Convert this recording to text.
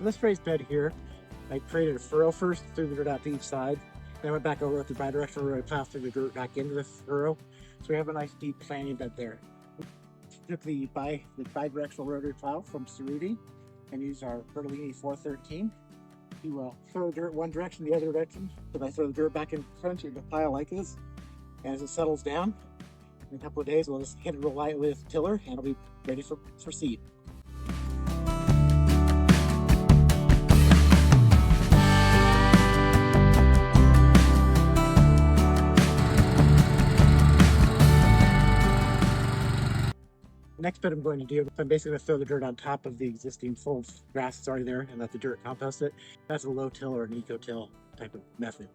this raised bed here, I created a furrow first, threw the dirt out to each side. Then I went back over with the bi-directional rotary plow, threw the dirt back into the furrow. So we have a nice deep planting bed there. Took the bi-directional rotary plow from Cerruti and used our Bertolini 413 to throw the dirt one direction, the other direction. Then I throw the dirt back in front of the pile like this. As it settles down, in a couple of days, we'll just hit it real light with tiller and it'll be ready for seed. Next bed I'm going to do, I'm basically going to throw the dirt on top of the existing full grass that's already there and let the dirt compost it. That's a low till or an eco till type of method.